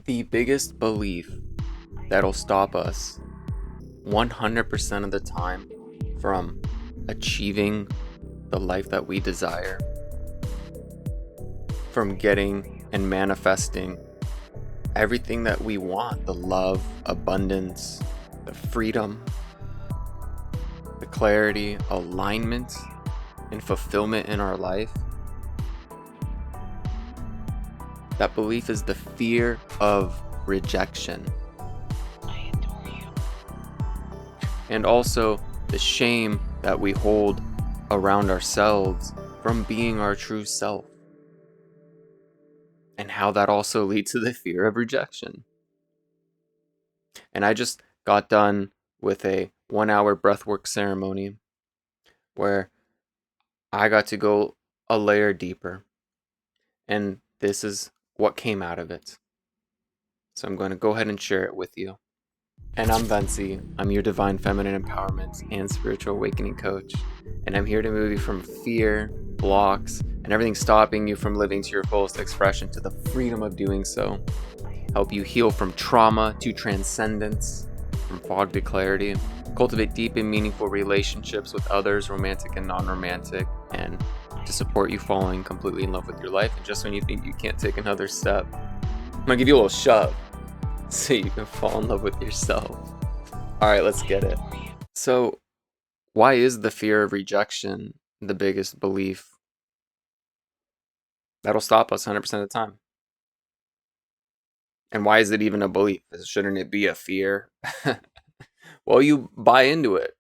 The biggest belief that'll stop us 100% of the time from achieving the life that we desire, from getting and manifesting everything that we want, the love, abundance, the freedom, the clarity, alignment, and fulfillment in our life. That belief is the fear of rejection. I adore you. And also the shame that we hold around ourselves from being our true self. And how that also leads to the fear of rejection. And I just got done with a 1-hour breathwork ceremony where I got to go a layer deeper. And this is what came out of it. So I'm going to go ahead and share it with you. And I'm Ventzi. I'm your divine feminine empowerment and spiritual awakening coach. And I'm here to move you from fear, blocks, and everything stopping you from living to your fullest expression to the freedom of doing so. Help you heal from trauma to transcendence, from fog to clarity. Cultivate deep and meaningful relationships with others, romantic and non-romantic, and to support you falling completely in love with your life. And just when you think you can't take another step, I'm gonna give you a little shove so you can fall in love with yourself. All right, let's get it. So, why is the fear of rejection the biggest belief that'll stop us 100% of the time? And why is it even a belief? Shouldn't it be a fear? Well, you buy into it.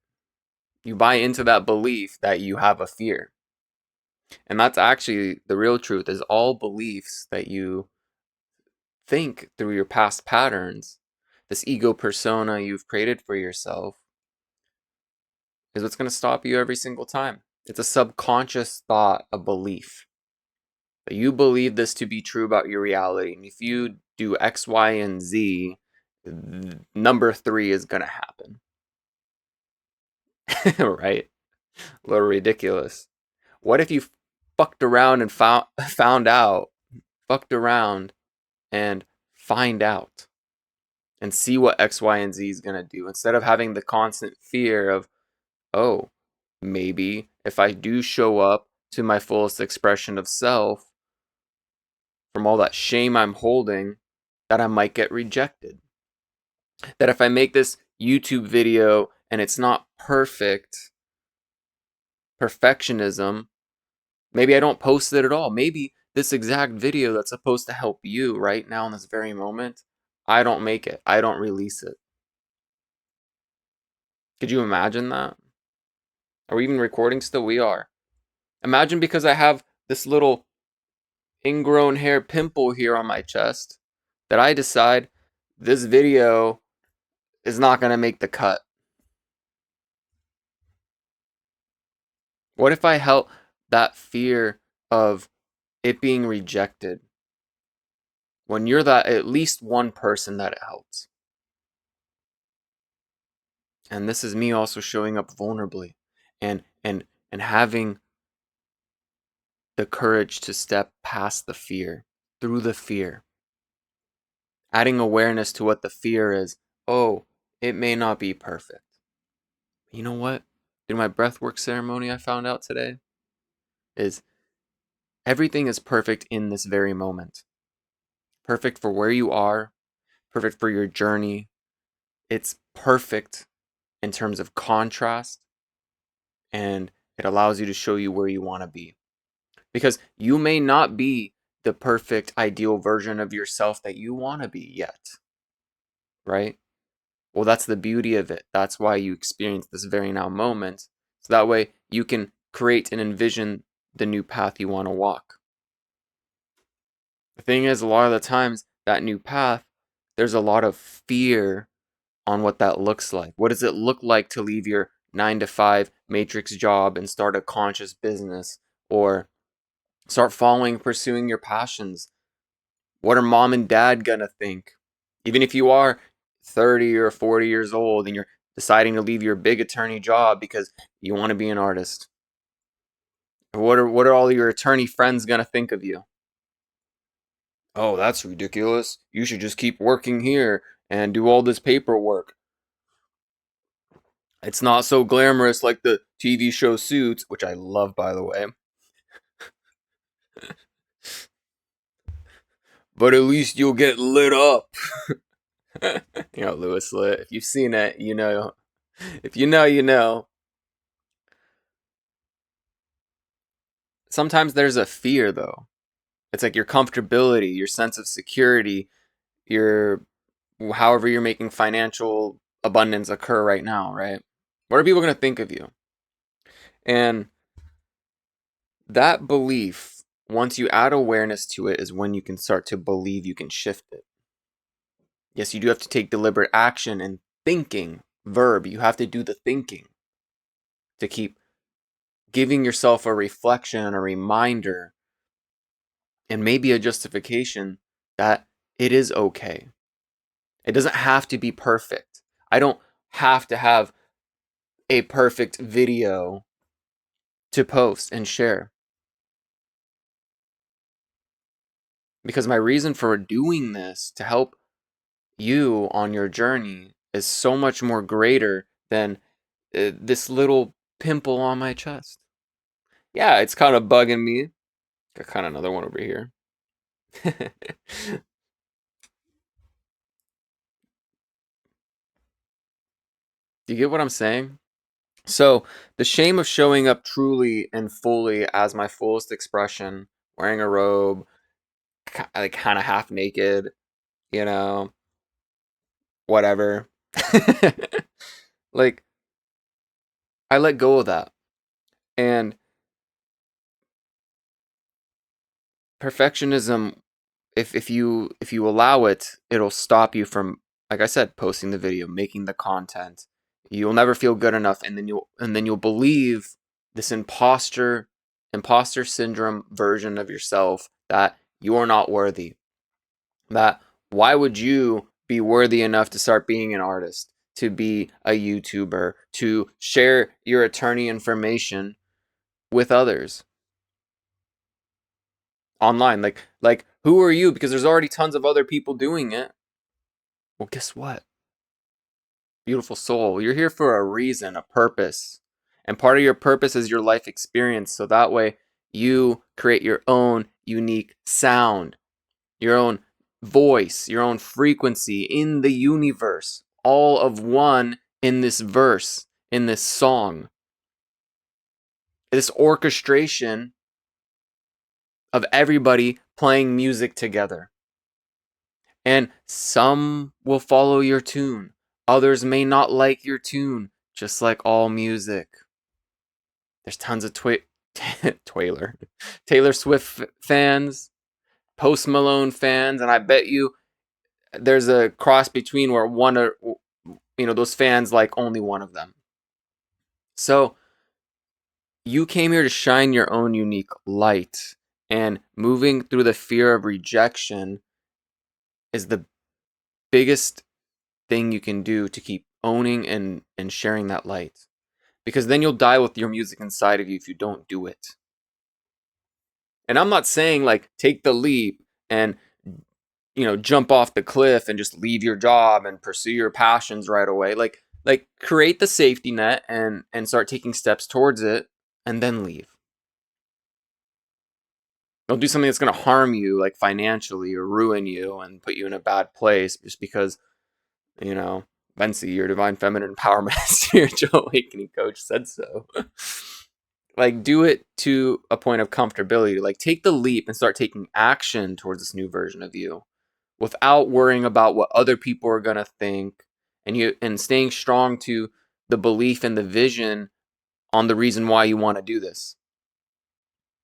You buy into that belief that you have a fear. And that's actually the real truth, is all beliefs that you think through your past patterns, this ego persona you've created for yourself, is what's going to stop you every single time. It's a subconscious thought, a belief. That you believe this to be true about your reality. And if you do X, Y, and Z, number 3 is going to happen. Right? A little ridiculous. What if you fucked around and found out, fucked around and find out and see what X, Y, and Z is going to do, instead of having the constant fear of, oh, maybe if I do show up to my fullest expression of self, from all that shame I'm holding, that I might get rejected. That if I make this YouTube video and it's not perfect, perfectionism, maybe I don't post it at all. Maybe this exact video that's supposed to help you right now in this very moment, I don't make it. I don't release it. Could you imagine that? Are we even recording still? We are. Imagine, because I have this little ingrown hair pimple here on my chest, that I decide this video is not going to make the cut. What if I help that fear of it being rejected, when you're that at least one person that it helps? And this is me also showing up vulnerably and having the courage to step past the fear, through the fear. Adding awareness to what the fear is. Oh, it may not be perfect. You know what? In my breathwork ceremony I found out today is everything is perfect in this very moment. Perfect for where you are, perfect for your journey. It's perfect in terms of contrast, and it allows you to show you where you want to be. Because you may not be the perfect ideal version of yourself that you want to be yet, right? Well, that's the beauty of it. That's why you experience this very now moment. So that way you can create and envision the new path you want to walk. The thing is, a lot of the times, that new path, there's a lot of fear on what that looks like. What does it look like to leave your 9-to-5 matrix job and start a conscious business, or start pursuing your passions? What are mom and dad gonna think? Even if you are 30 or 40 years old and you're deciding to leave your big attorney job because you want to be an artist. What are all your attorney friends gonna think of you? Oh, that's ridiculous. You should just keep working here and do all this paperwork. It's not so glamorous like the TV show Suits, which I love, by the way. But at least you'll get lit up. You know, Lewis Lit. If you've seen it, you know. If you know, you know. Sometimes there's a fear, though. It's like your comfortability, your sense of security, your however you're making financial abundance occur right now, right? What are people going to think of you? And that belief, once you add awareness to it, is when you can start to believe you can shift it. Yes, you do have to take deliberate action and thinking, verb. You have to do the thinking to keep giving yourself a reflection and a reminder and maybe a justification that it is okay. It doesn't have to be perfect. I don't have to have a perfect video to post and share because my reason for doing this to help you on your journey is so much more greater than this little pimple on my chest. Yeah, it's kind of bugging me. Got kind of another one over here. Do you get what I'm saying? So, the shame of showing up truly and fully as my fullest expression, wearing a robe, like kind of half naked, you know, whatever. Like, I let go of that. And perfectionism, if you allow it, it'll stop you from, like I said, posting the video, making the content. You'll never feel good enough, and then you'll believe this imposter syndrome version of yourself that you're not worthy. That why would you be worthy enough to start being an artist, to be a YouTuber, to share your attorney information with others online? Like who are you? Because there's already tons of other people doing it. Well, guess what? Beautiful soul, you're here for a reason, a purpose. And part of your purpose is your life experience. So that way you create your own unique sound, your own voice, your own frequency in the universe, all of one in this verse, in this song. This orchestration of everybody playing music together. And some will follow your tune. Others may not like your tune, just like all music. There's tons of Taylor Swift fans, Post Malone fans, and I bet you there's a cross between where one or those fans like only one of them. So you came here to shine your own unique light, and moving through the fear of rejection is the biggest thing you can do to keep owning and sharing that light. Because then you'll die with your music inside of you if you don't do it. And I'm not saying like take the leap and jump off the cliff and just leave your job and pursue your passions right away. Like create the safety net and start taking steps towards it and then leave. Don't do something that's going to harm you like financially or ruin you and put you in a bad place just because, you know, Ventzi, your divine feminine empowerment spiritual awakening coach said so. Like do it to a point of comfortability. Like take the leap and start taking action towards this new version of you without worrying about what other people are going to think, and staying strong to the belief and the vision on the reason why you want to do this,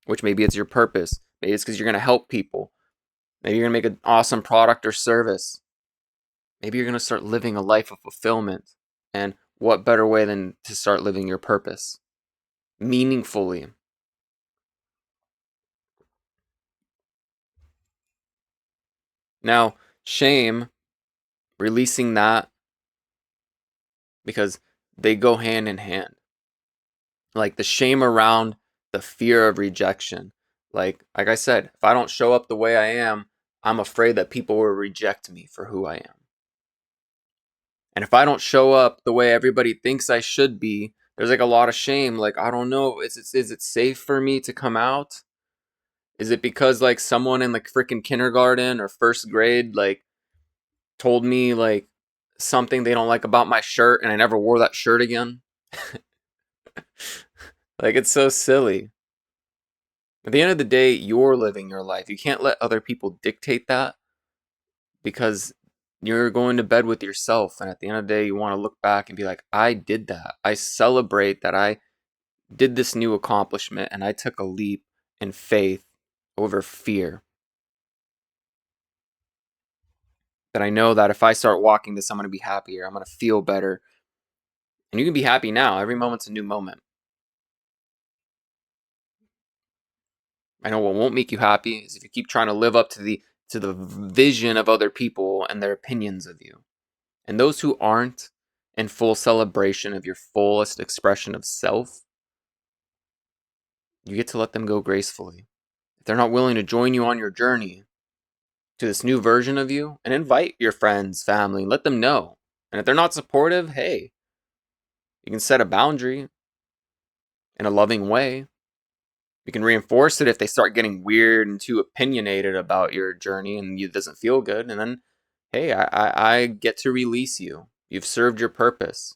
which maybe it's your purpose, maybe it's because you're going to help people, maybe you're going to make an awesome product or service, maybe you're going to start living a life of fulfillment. And what better way than to start living your purpose meaningfully? Now, shame, releasing that, because they go hand in hand. Like the shame around the fear of rejection. Like I said, if I don't show up the way I am, I'm afraid that people will reject me for who I am. And if I don't show up the way everybody thinks I should be, there's like a lot of shame. Like, I don't know, is it safe for me to come out? Is it because like someone in like freaking kindergarten or first grade like told me like something they don't like about my shirt and I never wore that shirt again? Like, it's so silly. At the end of the day, you're living your life. You can't let other people dictate that because you're going to bed with yourself. And at the end of the day, you want to look back and be like, I did that. I celebrate that I did this new accomplishment and I took a leap in faith over fear. That I know that if I start walking this, I'm going to be happier. I'm going to feel better. And you can be happy now. Every moment's a new moment. I know what won't make you happy is if you keep trying to live up to the vision of other people and their opinions of you. And those who aren't in full celebration of your fullest expression of self, you get to let them go gracefully. If they're not willing to join you on your journey to this new version of you, and invite your friends, family, let them know. And if they're not supportive, hey, you can set a boundary in a loving way. You can reinforce it if they start getting weird and too opinionated about your journey and it doesn't feel good. And then, hey, I get to release you. You've served your purpose.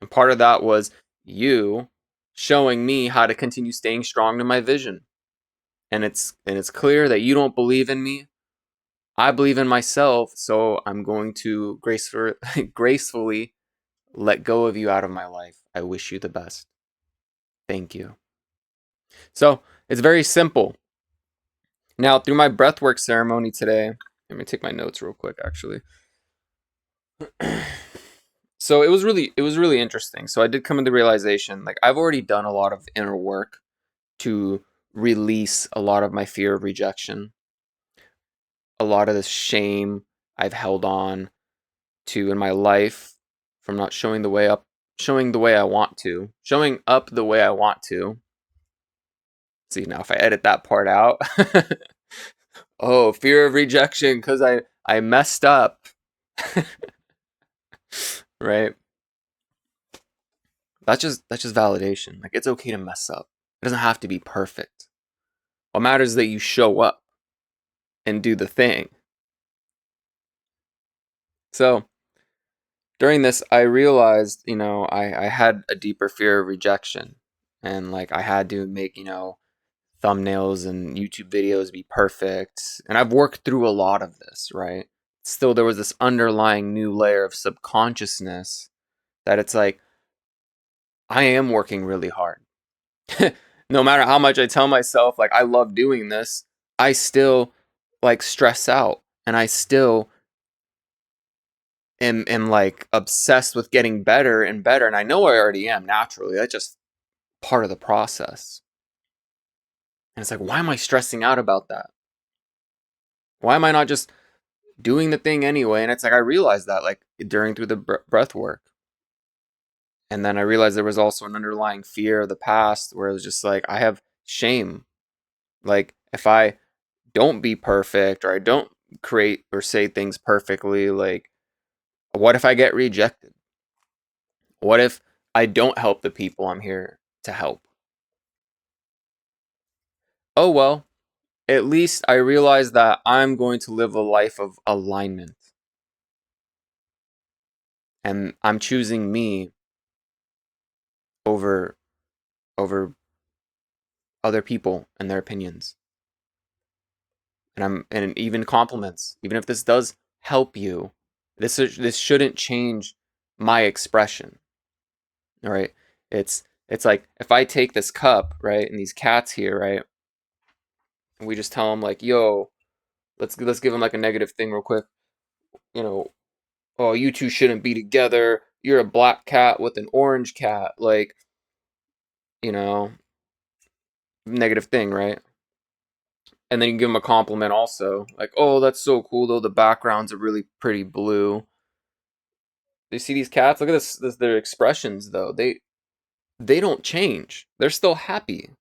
And part of that was you showing me how to continue staying strong to my vision. And it's clear that you don't believe in me. I believe in myself, so I'm going to gracefully let go of you out of my life. I wish you the best. Thank you. So it's very simple. Now, through my breathwork ceremony today, let me take my notes real quick, actually. So it was really interesting. So I did come to the realization, like I've already done a lot of inner work to release a lot of my fear of rejection, a lot of the shame I've held on to in my life from not showing the way I want to, showing up the way I want to. See, now if I edit that part out, oh, fear of rejection because I messed up, right? That's just validation. Like, it's okay to mess up. It doesn't have to be perfect. What matters is that you show up and do the thing. So during this, I realized, I had a deeper fear of rejection, and like I had to make, thumbnails and YouTube videos be perfect. And I've worked through a lot of this, right? Still, there was this underlying new layer of subconsciousness that it's like, I am working really hard. No matter how much I tell myself, like, I love doing this, I still, like, stress out. And I still am like, obsessed with getting better and better. And I know I already am naturally. That's just part of the process. And it's like, why am I stressing out about that? Why am I not just doing the thing anyway? And it's like I realized that like during through the breath work. And then I realized there was also an underlying fear of the past where it was just like I have shame. Like if I don't be perfect or I don't create or say things perfectly, like what if I get rejected? What if I don't help the people I'm here to help? Oh well, at least I realized that I'm going to live a life of alignment. And I'm choosing me over over other people and their opinions. And even compliments. Even if this does help you, this shouldn't change my expression. All right? It's like if I take this cup, right, and these cats here, right, and we just tell them like, "Yo, let's give them like a negative thing real quick." You know, "Oh, you two shouldn't be together. You're a black cat with an orange cat." Like, you know, negative thing, right? And then you give them a compliment also, like, "Oh, that's so cool though. The background's a really pretty blue." You see these cats? Look at this their expressions though. They don't change. They're still happy.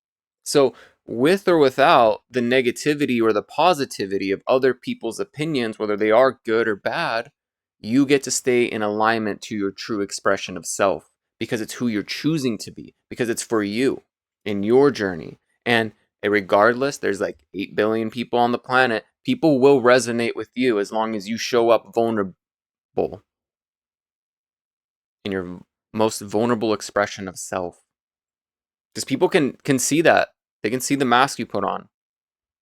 So with or without the negativity or the positivity of other people's opinions, whether they are good or bad, you get to stay in alignment to your true expression of self because it's who you're choosing to be, because it's for you in your journey. And regardless, there's like 8 billion people on the planet. People will resonate with you as long as you show up vulnerable in your most vulnerable expression of self. Because people can see that. They can see the mask you put on.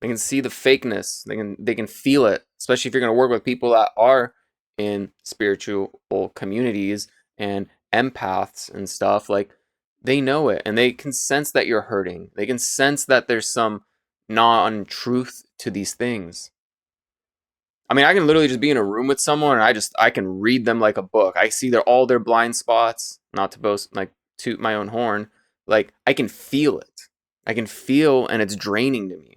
They can see the fakeness. They can feel it, especially if you're going to work with people that are in spiritual communities and empaths and stuff. Like they know it and they can sense that you're hurting. They can sense that there's some non-truth to these things. I mean, I can literally just be in a room with someone and I can read them like a book. I see all their blind spots, not to boast like toot my own horn. Like I can feel it. I can feel and it's draining to me.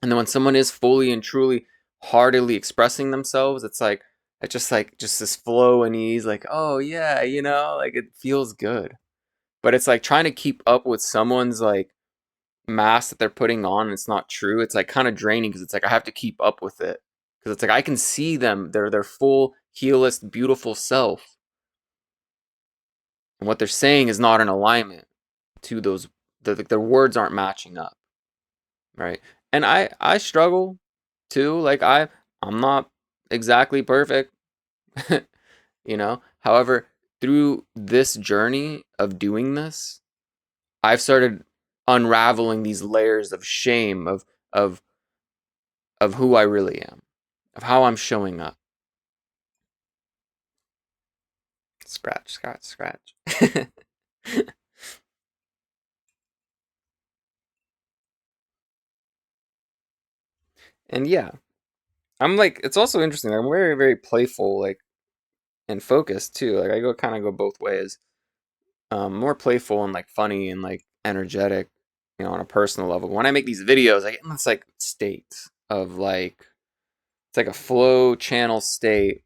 And then when someone is fully and truly heartily expressing themselves, it's just like just this flow and ease, like, oh yeah, like it feels good. But it's like trying to keep up with someone's like mask that they're putting on and it's not true. It's like kind of draining because it's like I have to keep up with it. Because it's like I can see them, their full, healest, beautiful self. And what they're saying is not in alignment to those their words aren't matching up. Right. And I struggle too. Like I'm not exactly perfect, However, through this journey of doing this, I've started unraveling these layers of shame of of who I really am, of how I'm showing up. Scratch, scratch, scratch. And yeah, I'm like it's also interesting. I'm very very playful like and focused too. Like I go kind of go both ways. More playful and like funny and like energetic, on a personal level. When I make these videos, I get in this like state of like it's like a flow channel state,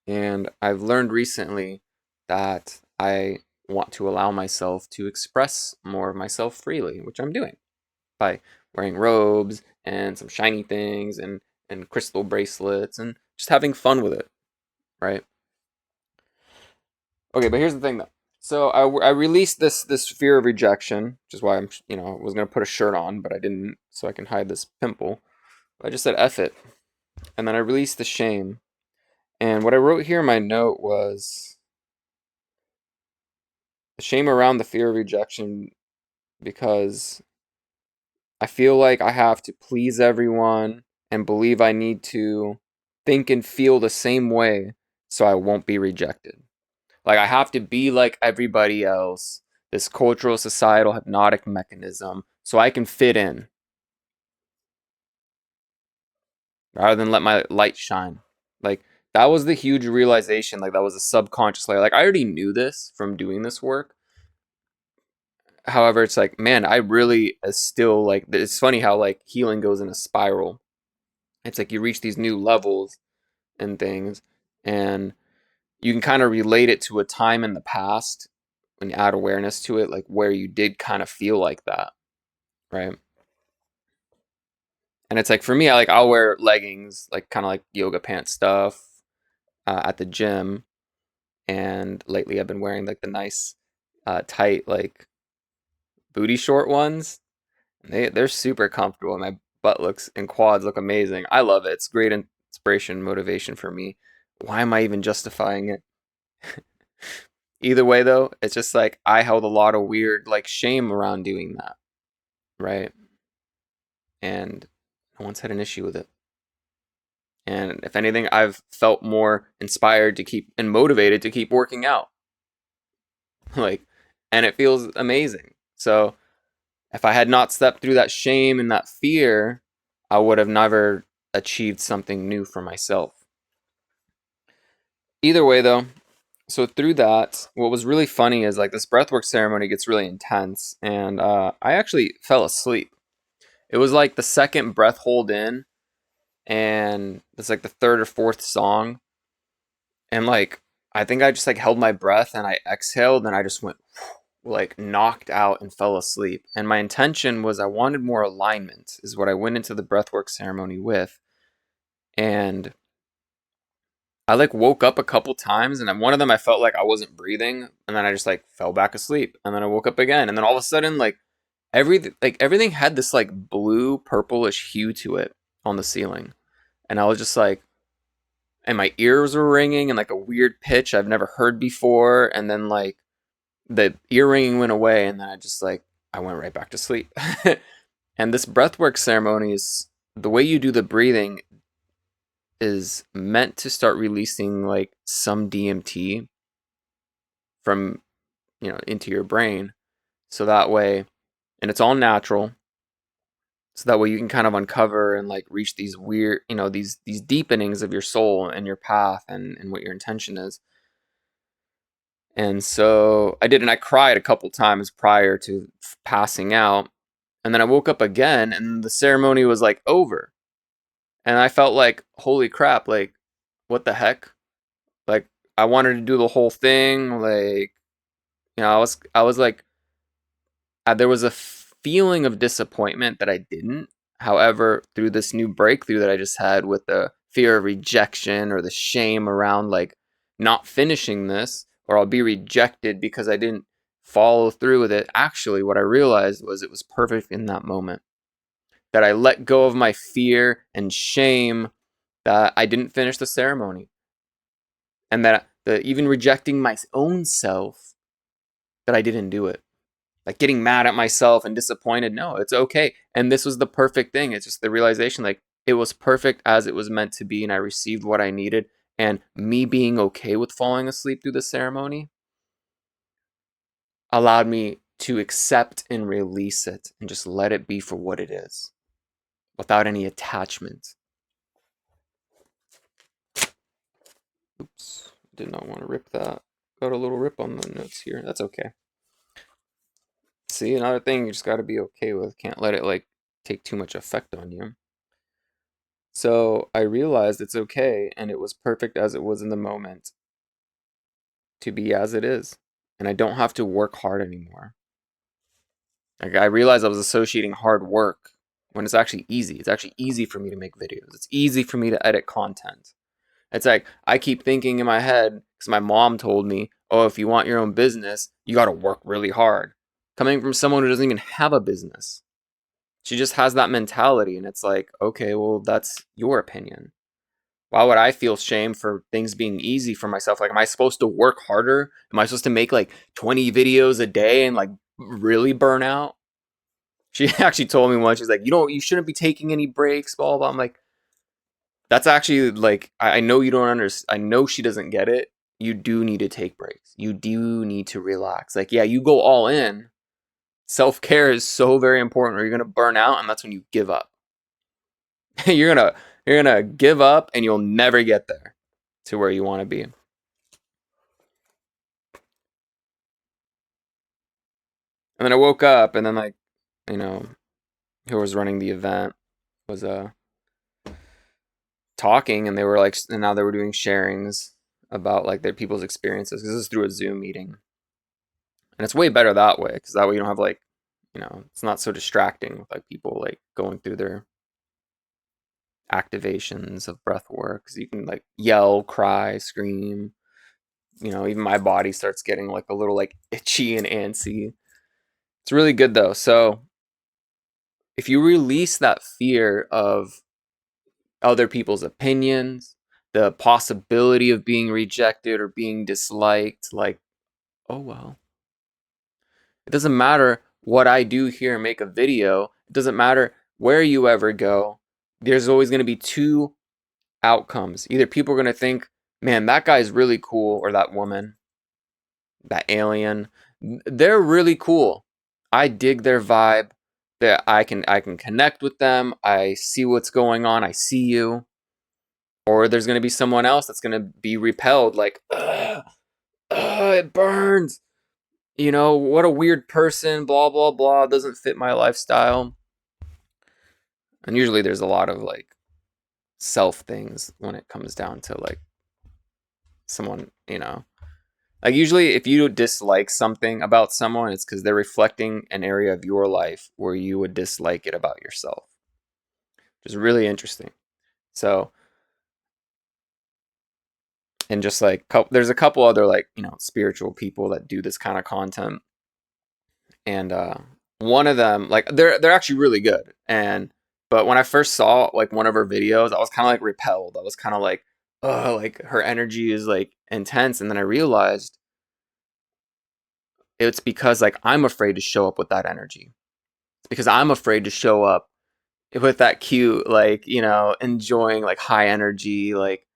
and I've learned recently that I want to allow myself to express more of myself freely, which I'm doing by wearing robes and some shiny things and crystal bracelets and just having fun with it, right? Okay, but here's the thing though. So I released this fear of rejection, which is why I'm I was gonna put a shirt on, but I didn't, so I can hide this pimple. I just said F it, and then I released the shame. And what I wrote here in my note was the shame around the fear of rejection because I feel like I have to please everyone and believe I need to think and feel the same way so I won't be rejected. Like I have to be like everybody else, this cultural societal hypnotic mechanism, so I can fit in rather than let my light shine. Like that was the huge realization, like that was a subconscious layer. Like I already knew this from doing this work. However, it's like, man, I really still like it's funny how like healing goes in a spiral. It's like you reach these new levels and things and you can kind of relate it to a time in the past when you add awareness to it, like where you did kind of feel like that, right? And it's like for me, I'll wear leggings, like kind of like yoga pants stuff at the gym. And lately, I've been wearing like the nice, tight like booty short ones. And they're super comfortable. My butt looks and quads look amazing. I love it. It's great inspiration, motivation for me. Why am I even justifying it? Either way, though, it's just like I held a lot of weird like shame around doing that, right? And no one's had an issue with it. And if anything, I've felt more inspired to keep and motivated to keep working out. like, and it feels amazing. So if I had not stepped through that shame and that fear, I would have never achieved something new for myself. Either way, though, so through that, what was really funny is like this breathwork ceremony gets really intense, and I actually fell asleep. It was like the second breath hold in, and it's like the third or fourth song, and like I think I just like held my breath and I exhaled and I just went like knocked out and fell asleep. And my intention was I wanted more alignment, is what I went into the breathwork ceremony with. And I like woke up a couple times, and one of them I felt like I wasn't breathing, and then I just like fell back asleep, and then I woke up again, and then all of a sudden everything had this like blue purplish hue to it on the ceiling, and I was just like, and my ears were ringing in like a weird pitch I've never heard before, and then like the ear ringing went away, and then I went right back to sleep. And this breathwork ceremony is the way you do the breathing is meant to start releasing like some DMT from into your brain, so that way, and it's all natural, so that way you can kind of uncover and like reach these weird, these deepenings of your soul and your path and what your intention is. And so I did, and I cried a couple times prior to passing out, and then I woke up again, and the ceremony was like over, and I felt like, holy crap, like what the heck, like I wanted to do the whole thing, like I was like, there was a feeling of disappointment that I didn't. However, through this new breakthrough that I just had with the fear of rejection or the shame around like not finishing this, or I'll be rejected because I didn't follow through with it, actually, what I realized was it was perfect in that moment. That I let go of my fear and shame that I didn't finish the ceremony. And that even rejecting my own self, that I didn't do it, like getting mad at myself and disappointed. No, it's okay. And this was the perfect thing. It's just the realization, like it was perfect as it was meant to be, and I received what I needed. And me being okay with falling asleep through the ceremony allowed me to accept and release it and just let it be for what it is without any attachment. Oops, did not want to rip that. Got a little rip on the notes here. That's okay. See, another thing you just got to be okay with. Can't let it like take too much effect on you. So I realized it's okay, and it was perfect as it was in the moment to be as it is. And I don't have to work hard anymore. Like I realized I was associating hard work when it's actually easy. It's actually easy for me to make videos. It's easy for me to edit content. It's like I keep thinking in my head, because my mom told me, oh, if you want your own business, you got to work really hard. Coming from someone who doesn't even have a business. She just has that mentality, and it's like, okay, well, that's your opinion. Why would I feel shame for things being easy for myself? Like, am I supposed to work harder? Am I supposed to make like 20 videos a day and like really burn out? She actually told me once, she's like, you shouldn't be taking any breaks, blah, blah, blah. I'm like, that's actually like, I know you don't understand. I know she doesn't get it. You do need to take breaks. You do need to relax. Like, yeah, you go all in. Self care is so very important, or you're going to burn out, and that's when you give up. you're gonna you're gonna give up, and you'll never get there to where you want to be. And then I woke up, and then like, you know, who was running the event was talking, and they were like, and now they were doing sharings about like their people's experiences. This is through a Zoom meeting, and it's way better that way, because that way you don't have like, it's not so distracting with like people like going through their activations of breath work. Because you can like yell, cry, scream. Even my body starts getting like a little like itchy and antsy. It's really good though. So if you release that fear of other people's opinions, the possibility of being rejected or being disliked, like, oh well. It doesn't matter what I do here and make a video. It doesn't matter where you ever go. There's always going to be two outcomes. Either people are going to think, man, that guy's really cool, or that woman, that alien, they're really cool. I dig their vibe. That I can connect with them. I see what's going on. I see you. Or there's going to be someone else that's going to be repelled, like, ugh, ugh, it burns. What a weird person, blah, blah, blah, doesn't fit my lifestyle. And usually there's a lot of like self things when it comes down to like someone, Like usually if you dislike something about someone, it's because they're reflecting an area of your life where you would dislike it about yourself, which is really interesting. So, and just like there's a couple other like, spiritual people that do this kind of content. And one of them, like they're actually really good. And but when I first saw like one of her videos, I was kind of like repelled. I was kind of like, oh, like her energy is like intense. And then I realized it's because like I'm afraid to show up with that energy. It's because I'm afraid to show up with that cute, like, enjoying like high energy, like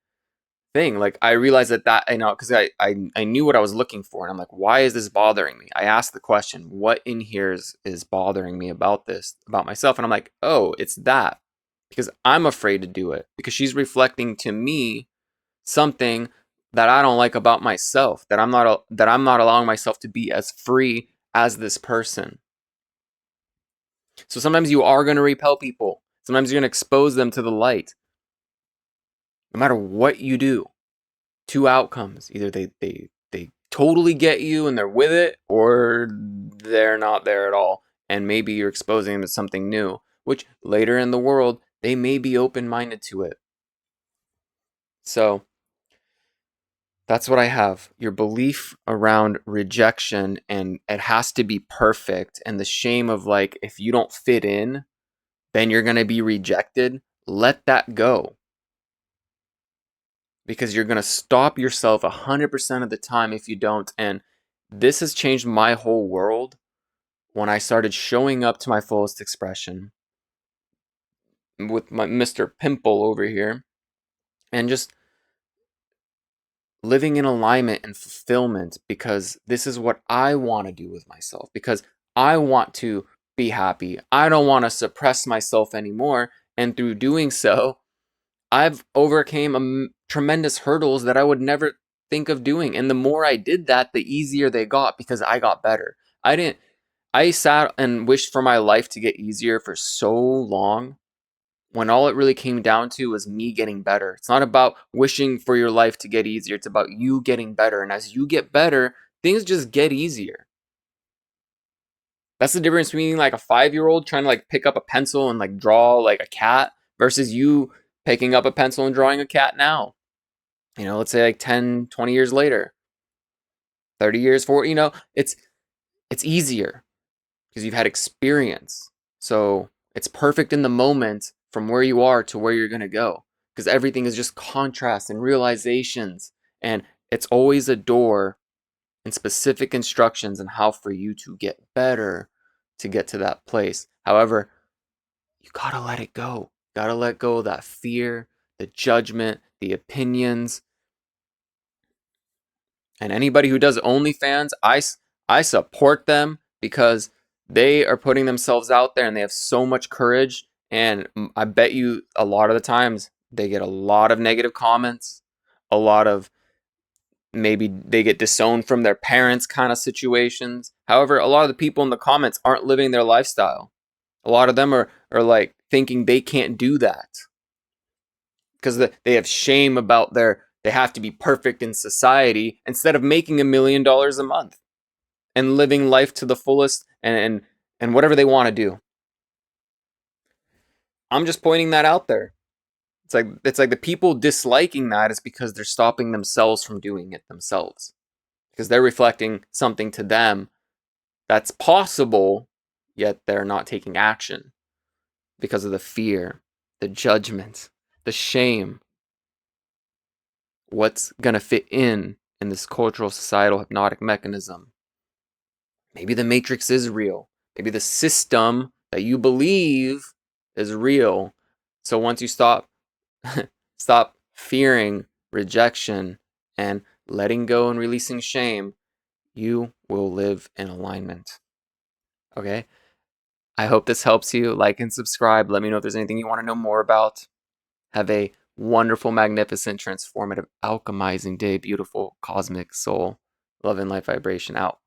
thing. Like I realized that because I knew what I was looking for, and I'm like, why is this bothering me? I asked the question, what in here is bothering me about this, about myself? And I'm like, oh, it's that. Because I'm afraid to do it. Because she's reflecting to me something that I don't like about myself, that I'm not allowing myself to be as free as this person. So sometimes you are going to repel people. Sometimes you're going to expose them to the light. No matter what you do, two outcomes. Either they totally get you and they're with it, or they're not there at all. And maybe you're exposing them to something new, which later in the world, they may be open-minded to it. So that's what I have. Your belief around rejection, and it has to be perfect. And the shame of like, if you don't fit in, then you're going to be rejected. Let that go. Because you're going to stop yourself 100% of the time if you don't. And this has changed my whole world when I started showing up to my fullest expression with my Mr. Pimple over here, and just living in alignment and fulfillment, because this is what I want to do with myself, because I want to be happy. I don't want to suppress myself anymore. And through doing so, I've overcame tremendous hurdles that I would never think of doing. And the more I did that, the easier they got, because I got better. I sat and wished for my life to get easier for so long, when all it really came down to was me getting better. It's not about wishing for your life to get easier. It's about you getting better. And as you get better, things just get easier. That's the difference between like a 5-year-old trying to like pick up a pencil and like draw like a cat, versus you picking up a pencil and drawing a cat now. Let's say like 10, 20 years later, 30 years, 40, it's easier because you've had experience. So it's perfect in the moment from where you are to where you're going to go, because everything is just contrast and realizations. And it's always a door and specific instructions on how for you to get better to get to that place. However, you got to let it go. Got to let go of that fear, the judgment, the opinions. And anybody who does OnlyFans, I support them, because they are putting themselves out there and they have so much courage. And I bet you a lot of the times they get a lot of negative comments, a lot of, maybe they get disowned from their parents kind of situations. However, a lot of the people in the comments aren't living their lifestyle. A lot of them are like thinking they can't do that because they have shame about they have to be perfect in society, instead of making $1 million a month and living life to the fullest, and whatever they want to do. I'm just pointing that out there. It's like the people disliking that is because they're stopping themselves from doing it themselves, because they're reflecting something to them that's possible, yet they're not taking action because of the fear, the judgment, the shame. What's going to fit in this cultural societal hypnotic mechanism? Maybe the matrix is real. Maybe the system that you believe is real. So once you stop fearing rejection and letting go and releasing shame, you will live in alignment. Okay? I hope this helps you. Like and subscribe. Let me know if there's anything you want to know more about. Have a wonderful, magnificent, transformative, alchemizing day, beautiful, cosmic soul. Love and light vibration out.